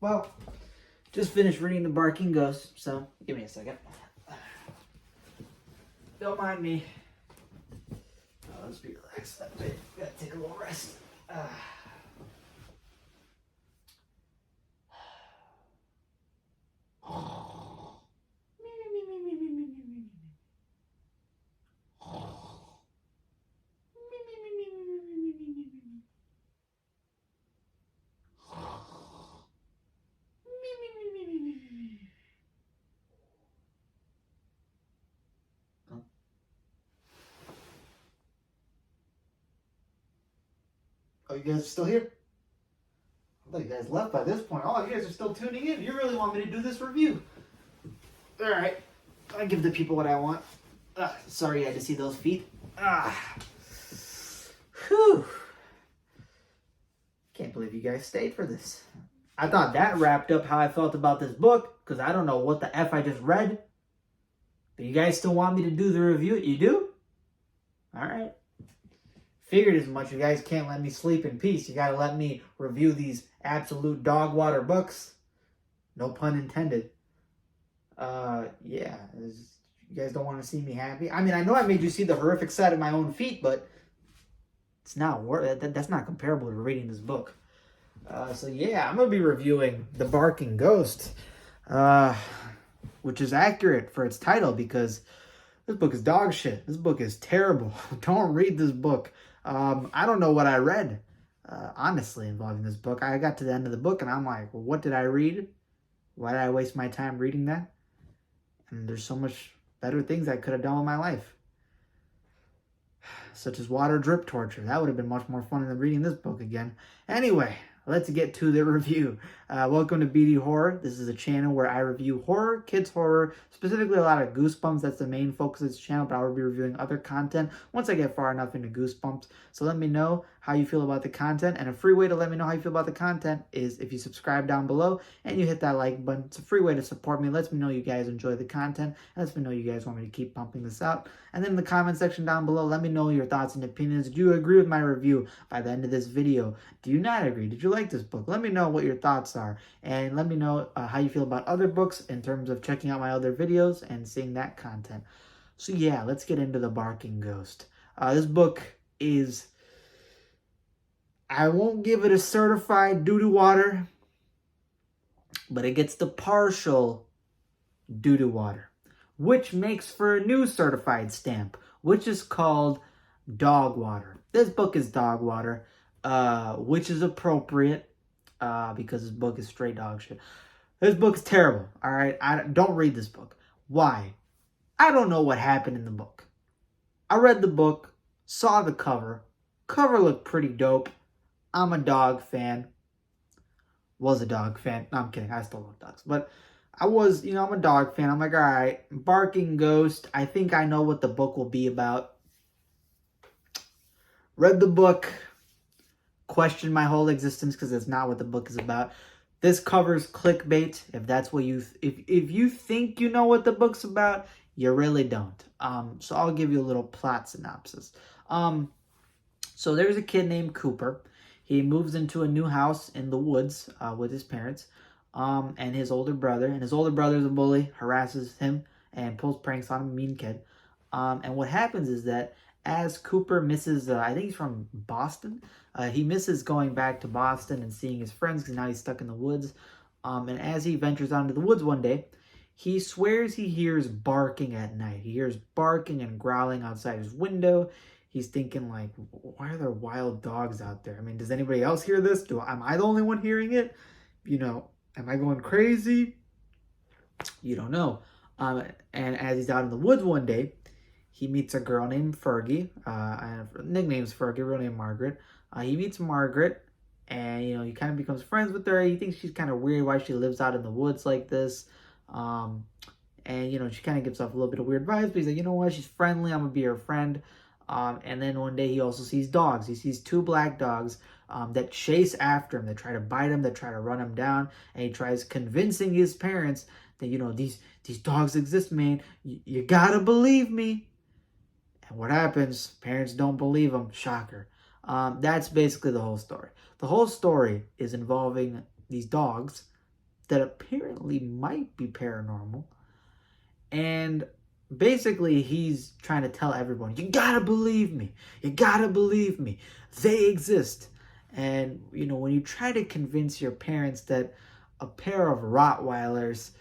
Well, just finished reading The Barking Ghost, so give me a second. Don't mind me. Let's be relaxed that bit. Gotta take a little rest. Oh, you guys are still here? I thought you guys left by this point. Oh, you guys are still tuning in. You really want me to do this review? All right. I give the people what I want. Sorry you had to see those feet. Whew. Can't believe you guys stayed for this. I thought that wrapped up how I felt about this book, because I don't know what the F I just read. But you guys still want me to do the review? You do? All right. Figured as much. You guys can't let me sleep in peace. You gotta let me review these absolute dog water books. No pun intended. Yeah. You guys don't want to see me happy? I mean, I know I made you see the horrific sight of my own feet, but it's not that's not comparable to reading this book. So yeah, I'm gonna be reviewing The Barking Ghost, which is accurate for its title because this book is dog shit. This book is terrible. Don't read this book. I don't know what I read, honestly, involving this book. I got to the end of the book and I'm like, well, what did I read? Why did I waste my time reading that? And there's so much better things I could have done with my life. Such as water drip torture. That would have been much more fun than reading this book again. Anyway, let's get to the review. Welcome to BD Horror. This is a channel where I review horror, kids horror, specifically a lot of Goosebumps. That's the main focus of this channel, but I will be reviewing other content once I get far enough into Goosebumps. So let me know how you feel about the content, and a free way to let me know how you feel about the content is if you subscribe down below and you hit that like button. It's a free way to support me. It lets me know you guys enjoy the content. It lets me know you guys want me to keep pumping this out. And then in the comment section down below, let me know your thoughts and opinions. Do you agree with my review by the end of this video? Do you not agree? Did you like this book? Let me know what your thoughts are. And let me know how you feel about other books in terms of checking out my other videos and seeing that content. So yeah, let's get into The Barking Ghost. This book is... I won't give it a certified doo-doo water, but it gets the partial doo-doo water, which makes for a new certified stamp, which is called dog water. This book is dog water, which is appropriate because this book is straight dog shit. This book's terrible, all right? Don't read this book. Why? I don't know what happened in the book. I read the book, saw the cover. Cover looked pretty dope. I'm a dog fan. Was a dog fan. No, I'm kidding. I still love dogs. But I was, I'm a dog fan. I'm like, all right, Barking Ghost. I think I know what the book will be about. Read the book. Questioned my whole existence because that's not what the book is about. This covers clickbait. If that's what if you think you know what the book's about, you really don't. So I'll give you a little plot synopsis. So there's a kid named Cooper. He moves into a new house in the woods with his parents and his older brother. And his older brother's a bully, harasses him, and pulls pranks on him, a mean kid. And what happens is that as Cooper misses, I think he's from Boston, he misses going back to Boston and seeing his friends because now he's stuck in the woods. And as he ventures out into the woods one day, he swears he hears barking at night. He hears barking and growling outside his window. He's thinking, like, why are there wild dogs out there? I mean, does anybody else hear this? Am I the only one hearing it? Am I going crazy? You don't know. And as he's out in the woods one day, he meets a girl named Fergie. Nickname's Fergie, real name Margaret. He meets Margaret, and, he kind of becomes friends with her. He thinks she's kind of weird why she lives out in the woods like this. And, she kind of gives off a little bit of weird vibes, but he's like, you know what? She's friendly. I'm going to be her friend. And then one day he also sees dogs. He sees two black dogs that chase after him, that try to bite him, that try to run him down. And he tries convincing his parents that, these dogs exist, man. You gotta believe me. And what happens? Parents don't believe him. Shocker. That's basically the whole story. The whole story is involving these dogs that apparently might be paranormal. And basically, he's trying to tell everyone, you gotta believe me. You gotta believe me. They exist. And, when you try to convince your parents that a pair of Rottweilers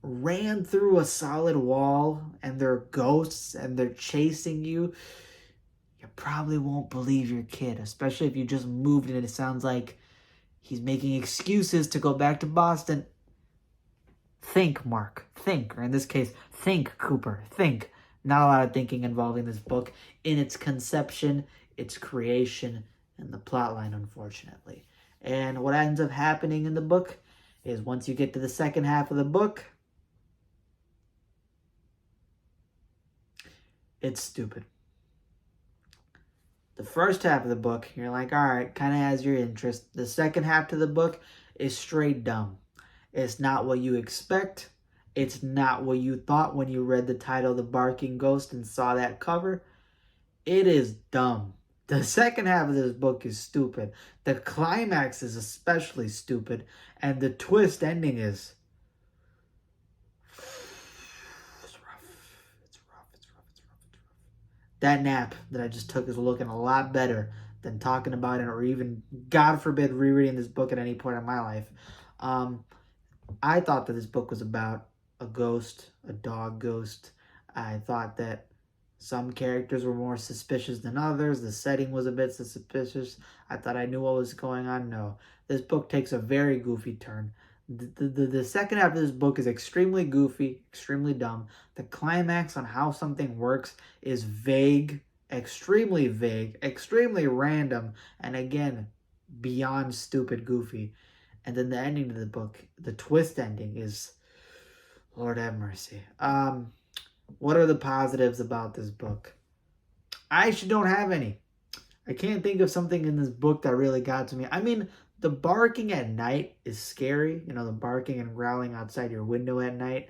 ran through a solid wall and they're ghosts and they're chasing you, you probably won't believe your kid, especially if you just moved and it sounds like he's making excuses to go back to Boston. Think, Mark. Think. Or in this case, think, Cooper. Think. Not a lot of thinking involving this book in its conception, its creation, and the plotline, unfortunately. And what ends up happening in the book is once you get to the second half of the book, it's stupid. The first half of the book, you're like, all right, kind of has your interest. The second half of the book is straight dumb. It's not what you expect. It's not what you thought when you read the title, The Barking Ghost, and saw that cover. It is dumb. The second half of this book is stupid. The climax is especially stupid. And the twist ending is... It's rough. It's rough. It's rough. It's rough. It's rough. That nap that I just took is looking a lot better than talking about it or even, God forbid, rereading this book at any point in my life. I thought that this book was about a ghost, a dog ghost. I thought that some characters were more suspicious than others. The setting was a bit suspicious. I thought I knew what was going on. No, this book takes a very goofy turn. The second half of this book is extremely goofy, extremely dumb. The climax on how something works is vague, extremely random, and again, beyond stupid goofy. And then the ending of the book, the twist ending is, Lord have mercy. What are the positives about this book? I actually don't have any. I can't think of something in this book that really got to me. I mean, the barking at night is scary. The barking and growling outside your window at night.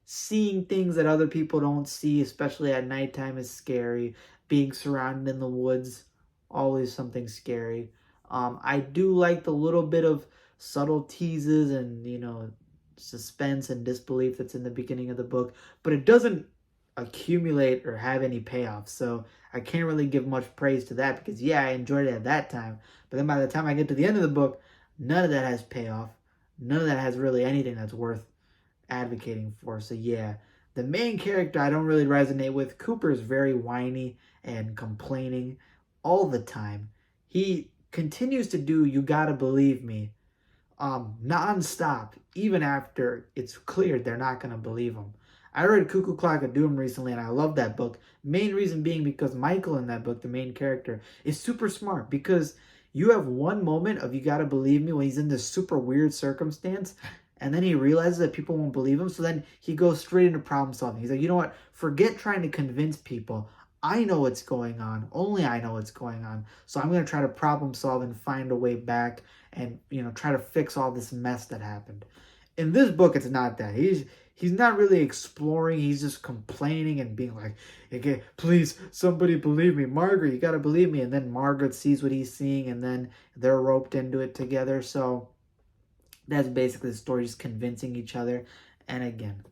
Seeing things that other people don't see, especially at nighttime, is scary. Being surrounded in the woods, always something scary. I do like the little bit of subtle teases and, suspense and disbelief that's in the beginning of the book, but it doesn't accumulate or have any payoff. So I can't really give much praise to that because, yeah, I enjoyed it at that time. But then by the time I get to the end of the book, none of that has payoff. None of that has really anything that's worth advocating for. So, yeah, the main character I don't really resonate with. Cooper is very whiny and complaining all the time. He continues to do "you gotta believe me" non-stop, even after it's clear they're not going to believe him. I read Cuckoo Clock of Doom recently, and I love that book. Main reason being because Michael in that book, the main character, is super smart. Because you have one moment of "you gotta believe me" when he's in this super weird circumstance, and then he realizes that people won't believe him, so then he goes straight into problem solving. He's like, you know what? Forget trying to convince people. I know what's going on. Only I know what's going on. So I'm going to try to problem solve and find a way back and, try to fix all this mess that happened. In this book, it's not that. He's not really exploring. He's just complaining and being like, okay, please, somebody believe me. Margaret, you got to believe me. And then Margaret sees what he's seeing, and then they're roped into it together. So that's basically the story, just convincing each other. And again,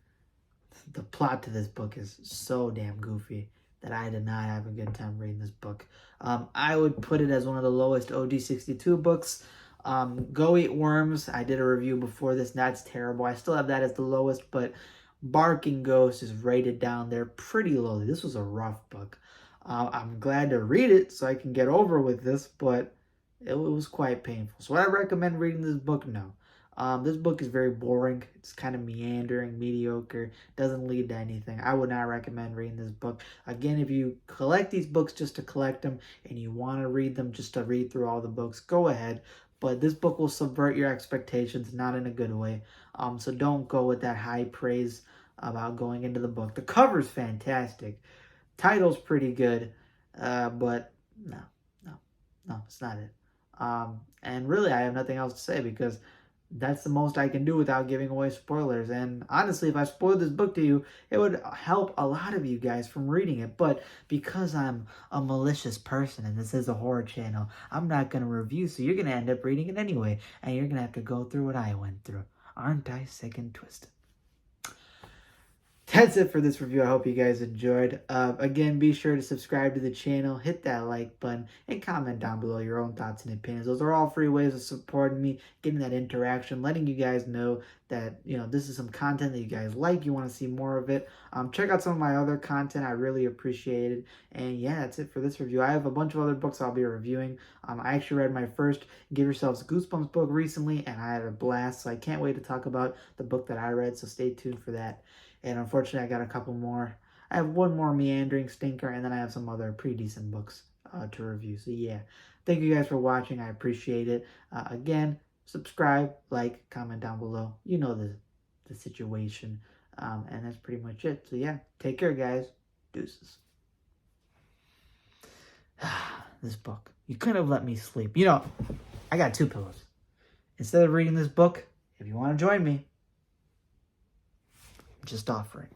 the plot to this book is so damn goofy that I did not have a good time reading this book. I would put it as one of the lowest OD62 books. Go Eat Worms, I did a review before this, and that's terrible. I still have that as the lowest, but Barking Ghost is rated down there pretty lowly. This was a rough book. I'm glad to read it so I can get over with this, but it was quite painful. So would I recommend reading this book? No. This book is very boring. It's kind of meandering, mediocre, doesn't lead to anything. I would not recommend reading this book. Again, if you collect these books just to collect them and you want to read them just to read through all the books, go ahead. But this book will subvert your expectations, not in a good way. So don't go with that high praise about going into the book. The cover's fantastic. Title's pretty good, but no, it's not it. And really, I have nothing else to say because that's the most I can do without giving away spoilers. And honestly, if I spoiled this book to you, it would help a lot of you guys from reading it. But because I'm a malicious person and this is a horror channel, I'm not going to review, so you're going to end up reading it anyway. And you're going to have to go through what I went through. Aren't I sick and twisted? That's it for this review. I hope you guys enjoyed. Again, be sure to subscribe to the channel, hit that like button, and comment down below your own thoughts and opinions. Those are all free ways of supporting me, getting that interaction, letting you guys know that, you know, this is some content that you guys like, you want to see more of it. Check out some of my other content. I really appreciate it. And yeah, that's it for this review. I have a bunch of other books I'll be reviewing. I actually read my first Give Yourselves Goosebumps book recently, and I had a blast. So I can't wait to talk about the book that I read, so stay tuned for that. And unfortunately, I got a couple more. I have one more meandering stinker, and then I have some other pretty decent books to review. So yeah, thank you guys for watching. I appreciate it. Again, subscribe, like, comment down below. You know the situation. And that's pretty much it. So yeah, take care, guys. Deuces. This book. You couldn't have let me sleep. You know, I got 2 pillows. Instead of reading this book, if you want to join me, just offering.